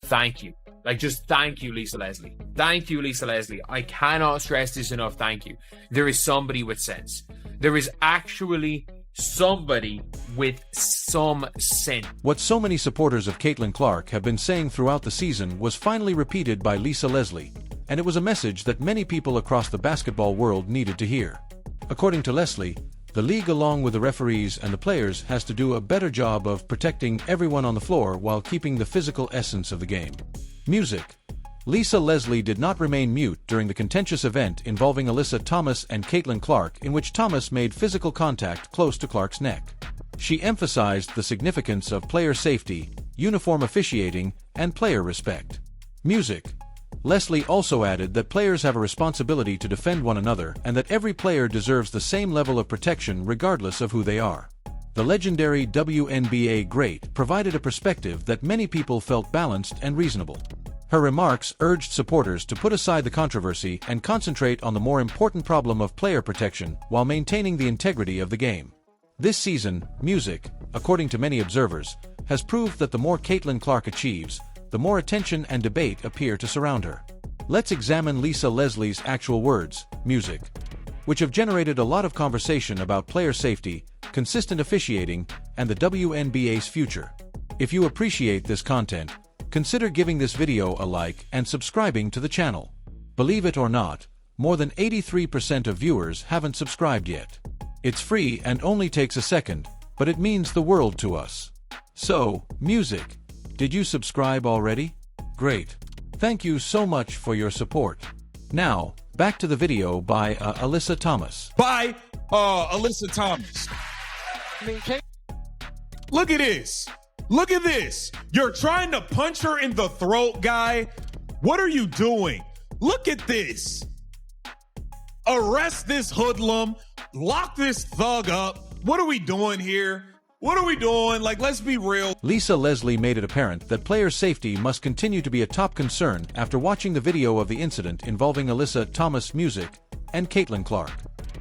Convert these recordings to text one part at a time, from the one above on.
thank you. Like, just thank you, Lisa Leslie. Thank you, Lisa Leslie. I cannot stress this enough. Thank you. There is somebody with sense. There is actually somebody with some sense. What so many supporters of Caitlin Clark have been saying throughout the season was finally repeated by Lisa Leslie, and it was a message that many people across the basketball world needed to hear. According to Leslie, the league, along with the referees and the players, has to do a better job of protecting everyone on the floor while keeping the physical essence of the game. Music. Lisa Leslie did not remain mute during the contentious event involving Alyssa Thomas and Caitlin Clark, in which Thomas made physical contact close to Clark's neck. She emphasized the significance of player safety, uniform officiating, and player respect. Music. Leslie also added that players have a responsibility to defend one another and that every player deserves the same level of protection regardless of who they are. The legendary WNBA great provided a perspective that many people felt balanced and reasonable. Her remarks urged supporters to put aside the controversy and concentrate on the more important problem of player protection while maintaining the integrity of the game. This season, music, according to many observers, has proved that the more Caitlin Clark achieves, the more attention and debate appear to surround her. Let's examine Lisa Leslie's actual words, music, which have generated a lot of conversation about player safety, consistent officiating, and the WNBA's future. If you appreciate this content, consider giving this video a like and subscribing to the channel. Believe it or not, more than 83% of viewers haven't subscribed yet. It's free and only takes a second, but it means the world to us. So, music, did you subscribe already? Great. Thank you so much for your support. Now, back to the video by Alyssa Thomas. By Alyssa Thomas. Look at this. Look at this. You're trying to punch her in the throat, guy. What are you doing? Look at this. Arrest this hoodlum. Lock this thug up. What are we doing here? What are we doing? Like, let's be real. Lisa Leslie made it apparent that player safety must continue to be a top concern after watching the video of the incident involving Alyssa Thomas, music, and Caitlin Clark.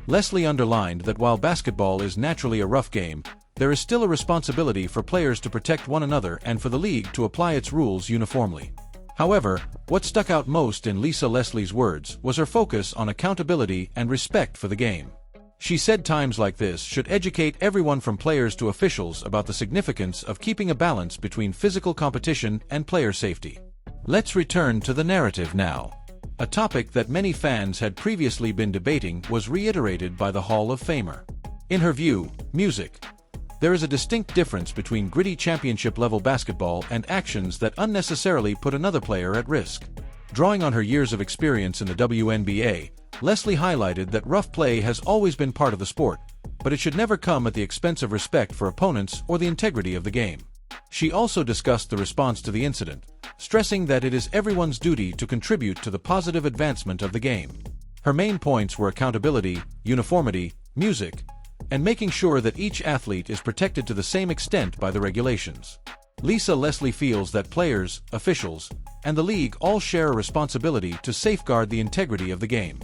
Leslie underlined that while basketball is naturally a rough game, there is still a responsibility for players to protect one another and for the league to apply its rules uniformly. However, what stuck out most in Lisa Leslie's words was her focus on accountability and respect for the game. She said times like this should educate everyone from players to officials about the significance of keeping a balance between physical competition and player safety. Let's return to the narrative now. A topic that many fans had previously been debating was reiterated by the Hall of Famer. In her view, music. There is a distinct difference between gritty championship-level basketball and actions that unnecessarily put another player at risk. Drawing on her years of experience in the WNBA, Leslie highlighted that rough play has always been part of the sport, but it should never come at the expense of respect for opponents or the integrity of the game. She also discussed the response to the incident, stressing that it is everyone's duty to contribute to the positive advancement of the game. Her main points were accountability, uniformity, music, and making sure that each athlete is protected to the same extent by the regulations. Lisa Leslie feels that players, officials, and the league all share a responsibility to safeguard the integrity of the game.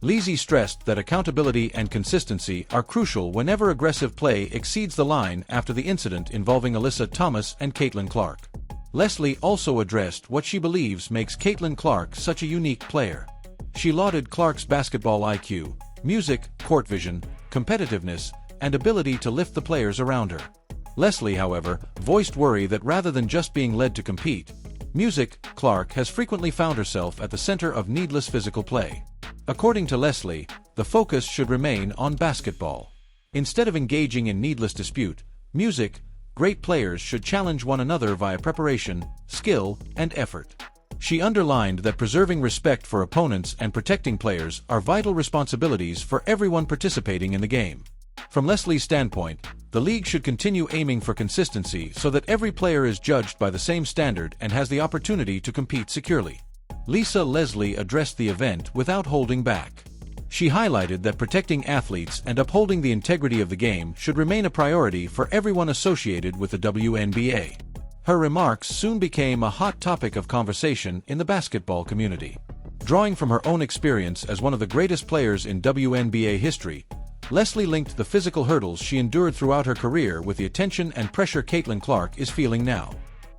Leslie stressed that accountability and consistency are crucial whenever aggressive play exceeds the line after the incident involving Alyssa Thomas and Caitlin Clark. Leslie also addressed what she believes makes Caitlin Clark such a unique player. She lauded Clark's basketball IQ, music, court vision, competitiveness, and ability to lift the players around her. Leslie, however, voiced worry that rather than just being led to compete, Clark has frequently found herself at the center of needless physical play. According to Leslie, the focus should remain on basketball. Instead of engaging in needless dispute, great players should challenge one another via preparation, skill, and effort. She underlined that preserving respect for opponents and protecting players are vital responsibilities for everyone participating in the game. From Leslie's standpoint, the league should continue aiming for consistency so that every player is judged by the same standard and has the opportunity to compete securely. Lisa Leslie addressed the event without holding back. She highlighted that protecting athletes and upholding the integrity of the game should remain a priority for everyone associated with the WNBA. Her remarks soon became a hot topic of conversation in the basketball community. Drawing from her own experience as one of the greatest players in WNBA history, Leslie linked the physical hurdles she endured throughout her career with the attention and pressure Caitlin Clark is feeling now.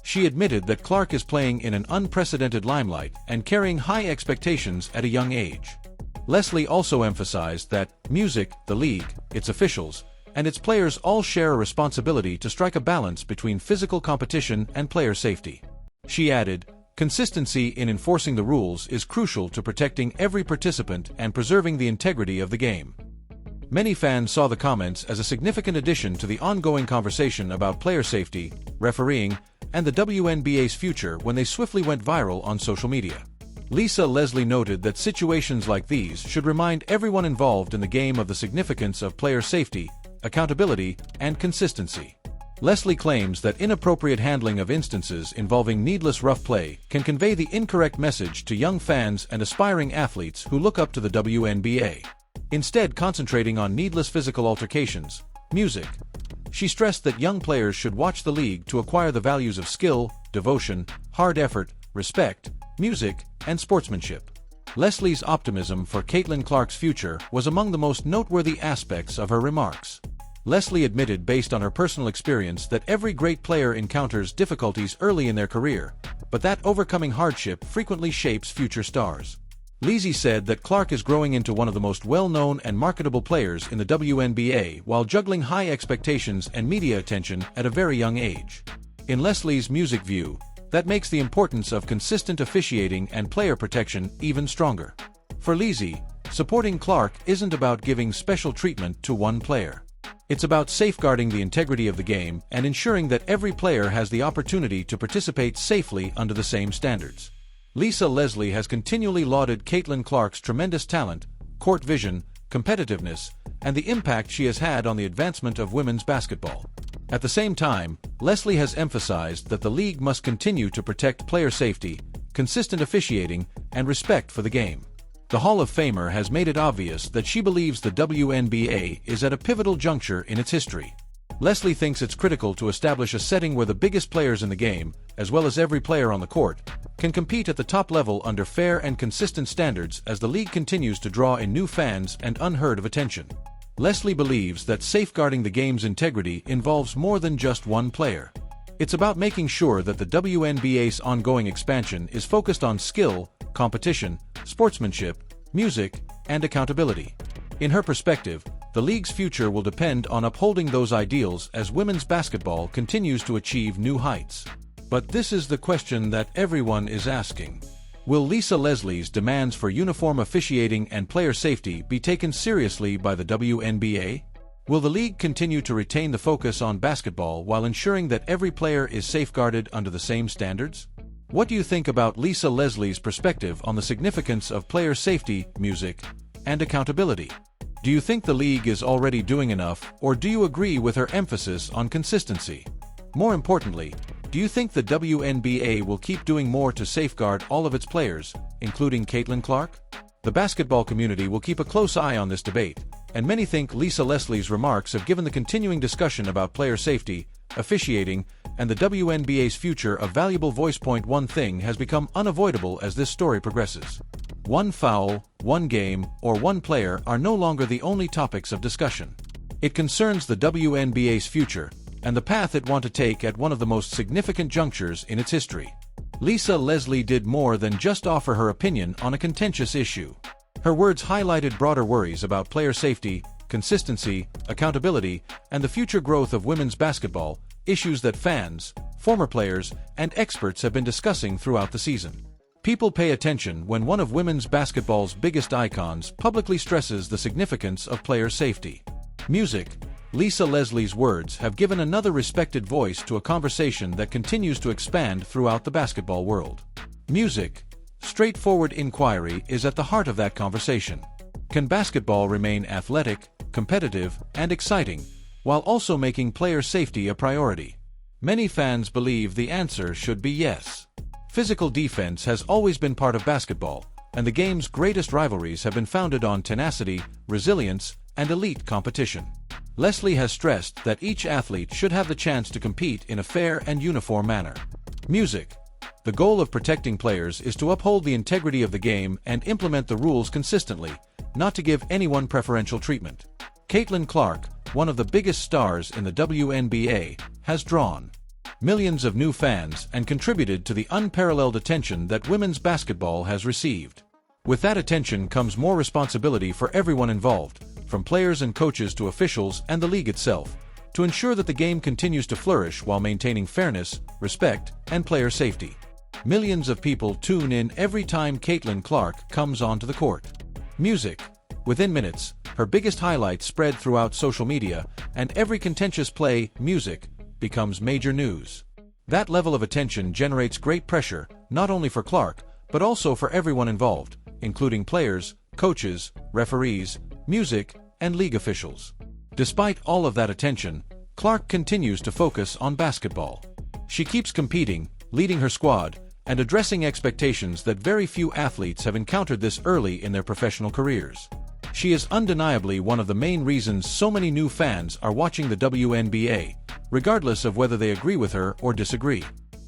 She admitted that Clark is playing in an unprecedented limelight and carrying high expectations at a young age. Leslie also emphasized that music, the league, its officials, and its players all share a responsibility to strike a balance between physical competition and player safety. She added, "Consistency in enforcing the rules is crucial to protecting every participant and preserving the integrity of the game." Many fans saw the comments as a significant addition to the ongoing conversation about player safety, refereeing, and the WNBA's future when they swiftly went viral on social media. Lisa Leslie noted that situations like these should remind everyone involved in the game of the significance of player safety, accountability, and consistency. Leslie claims that inappropriate handling of instances involving needless rough play can convey the incorrect message to young fans and aspiring athletes who look up to the WNBA. Instead, concentrating on needless physical altercations, music. She stressed that young players should watch the league to acquire the values of skill, devotion, hard effort, respect, music, and sportsmanship. Leslie's optimism for Caitlin Clark's future was among the most noteworthy aspects of her remarks. Leslie admitted based on her personal experience that every great player encounters difficulties early in their career, but that overcoming hardship frequently shapes future stars. Leslie said that Clark is growing into one of the most well-known and marketable players in the WNBA while juggling high expectations and media attention at a very young age. In Leslie's music view, that makes the importance of consistent officiating and player protection even stronger. For Leslie, supporting Clark isn't about giving special treatment to one player. It's about safeguarding the integrity of the game and ensuring that every player has the opportunity to participate safely under the same standards. Lisa Leslie has continually lauded Caitlin Clark's tremendous talent, court vision, competitiveness, and the impact she has had on the advancement of women's basketball. At the same time, Leslie has emphasized that the league must continue to protect player safety, consistent officiating, and respect for the game. The Hall of Famer has made it obvious that she believes the WNBA is at a pivotal juncture in its history. Leslie thinks it's critical to establish a setting where the biggest players in the game, as well as every player on the court, can compete at the top level under fair and consistent standards as the league continues to draw in new fans and unheard of attention. Leslie believes that safeguarding the game's integrity involves more than just one player. It's about making sure that the WNBA's ongoing expansion is focused on skill, competition, sportsmanship, music, and accountability. In her perspective, the league's future will depend on upholding those ideals as women's basketball continues to achieve new heights. But this is the question that everyone is asking. Will Lisa Leslie's demands for uniform officiating and player safety be taken seriously by the WNBA? Will the league continue to retain the focus on basketball while ensuring that every player is safeguarded under the same standards? What do you think about Lisa Leslie's perspective on the significance of player safety, music, and accountability? Do you think the league is already doing enough, or do you agree with her emphasis on consistency? More importantly, do you think the WNBA will keep doing more to safeguard all of its players, including Caitlin Clark? The basketball community will keep a close eye on this debate, and many think Lisa Leslie's remarks have given the continuing discussion about player safety, officiating, and the WNBA's future a valuable voice. One thing has become unavoidable as this story progresses. One foul, one game, or one player are no longer the only topics of discussion. It concerns the WNBA's future, and the path it wants to take at one of the most significant junctures in its history. Lisa Leslie did more than just offer her opinion on a contentious issue. Her words highlighted broader worries about player safety, consistency, accountability, and the future growth of women's basketball, issues that fans, former players, and experts have been discussing throughout the season. People pay attention when one of women's basketball's biggest icons publicly stresses the significance of player safety. Music. Lisa Leslie's words have given another respected voice to a conversation that continues to expand throughout the basketball world. Music. Straightforward inquiry is at the heart of that conversation. Can basketball remain athletic, competitive, and exciting, while also making player safety a priority? Many fans believe the answer should be yes. Physical defense has always been part of basketball, and the game's greatest rivalries have been founded on tenacity, resilience, and elite competition. Leslie has stressed that each athlete should have the chance to compete in a fair and uniform manner. Music. The goal of protecting players is to uphold the integrity of the game and implement the rules consistently, not to give anyone preferential treatment. Caitlin Clark, one of the biggest stars in the WNBA, has drawn millions of new fans and contributed to the unparalleled attention that women's basketball has received. With that attention comes more responsibility for everyone involved, from players and coaches to officials and the league itself, to ensure that the game continues to flourish while maintaining fairness, respect, and player safety. Millions of people tune in every time Caitlin Clark comes onto the court. Music. Within minutes, her biggest highlights spread throughout social media, and every contentious play, music, becomes major news. That level of attention generates great pressure, not only for Clark, but also for everyone involved, including players, coaches, referees, music, and league officials. Despite all of that attention, Clark continues to focus on basketball. She keeps competing, leading her squad, and addressing expectations that very few athletes have encountered this early in their professional careers. She is undeniably one of the main reasons so many new fans are watching the WNBA, regardless of whether they agree with her or disagree.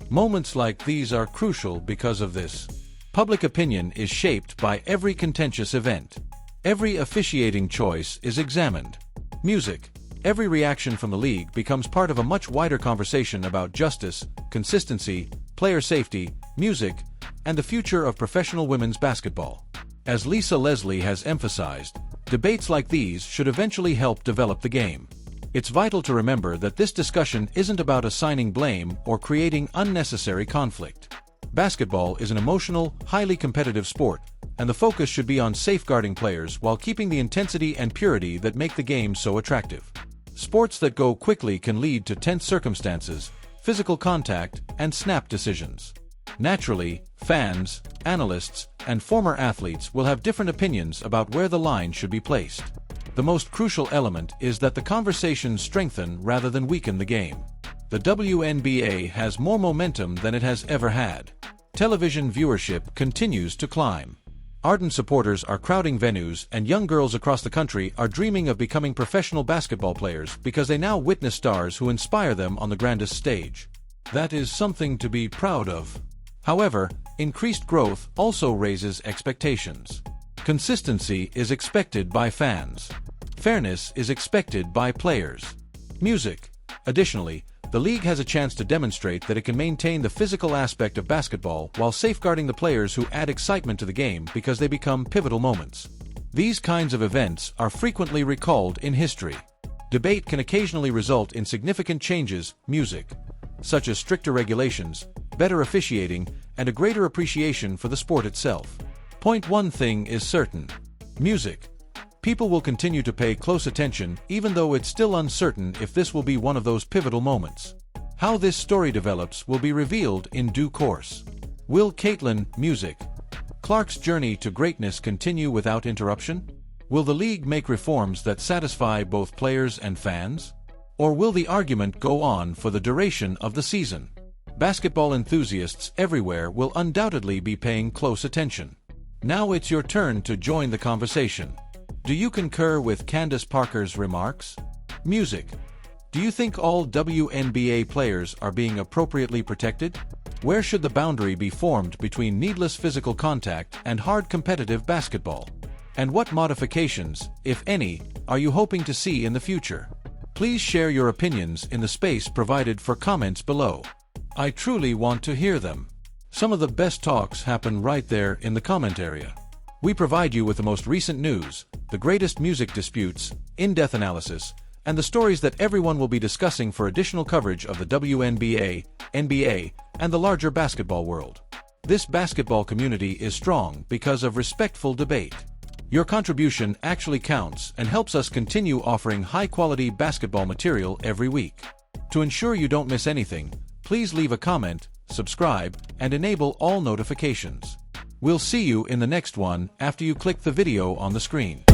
Moments like these are crucial because of this. Public opinion is shaped by every contentious event. Every officiating choice is examined. Music. Every reaction from the league becomes part of a much wider conversation about justice, consistency, player safety, music, and the future of professional women's basketball. As Lisa Leslie has emphasized, debates like these should eventually help develop the game. It's vital to remember that this discussion isn't about assigning blame or creating unnecessary conflict. Basketball is an emotional, highly competitive sport, and the focus should be on safeguarding players while keeping the intensity and purity that make the game so attractive. Sports that go quickly can lead to tense circumstances, physical contact, and snap decisions. Naturally, fans, analysts, and former athletes will have different opinions about where the line should be placed. The most crucial element is that the conversations strengthen rather than weaken the game. The WNBA has more momentum than it has ever had. Television viewership continues to climb. Ardent supporters are crowding venues, and young girls across the country are dreaming of becoming professional basketball players because they now witness stars who inspire them on the grandest stage. That is something to be proud of. However, increased growth also raises expectations. Consistency is expected by fans. Fairness is expected by players. Music. Additionally, the league has a chance to demonstrate that it can maintain the physical aspect of basketball while safeguarding the players who add excitement to the game because they become pivotal moments. These kinds of events are frequently recalled in history. Debate can occasionally result in significant changes, music, such as stricter regulations, better officiating, and a greater appreciation for the sport itself. One thing is certain. Music. People will continue to pay close attention even though it's still uncertain if this will be one of those pivotal moments. How this story develops will be revealed in due course. Will Caitlin Clark's journey to greatness continue without interruption? Will the league make reforms that satisfy both players and fans? Or will the argument go on for the duration of the season? Basketball enthusiasts everywhere will undoubtedly be paying close attention. Now it's your turn to join the conversation. Do you concur with Candace Parker's remarks? Music. Do you think all WNBA players are being appropriately protected? Where should the boundary be formed between needless physical contact and hard competitive basketball? And what modifications, if any, are you hoping to see in the future? Please share your opinions in the space provided for comments below. I truly want to hear them. Some of the best talks happen right there in the comment area. We provide you with the most recent news, the greatest music disputes, in-depth analysis, and the stories that everyone will be discussing for additional coverage of the WNBA, NBA, and the larger basketball world. This basketball community is strong because of respectful debate. Your contribution actually counts and helps us continue offering high-quality basketball material every week. To ensure you don't miss anything, please leave a comment, subscribe, and enable all notifications. We'll see you in the next one after you click the video on the screen.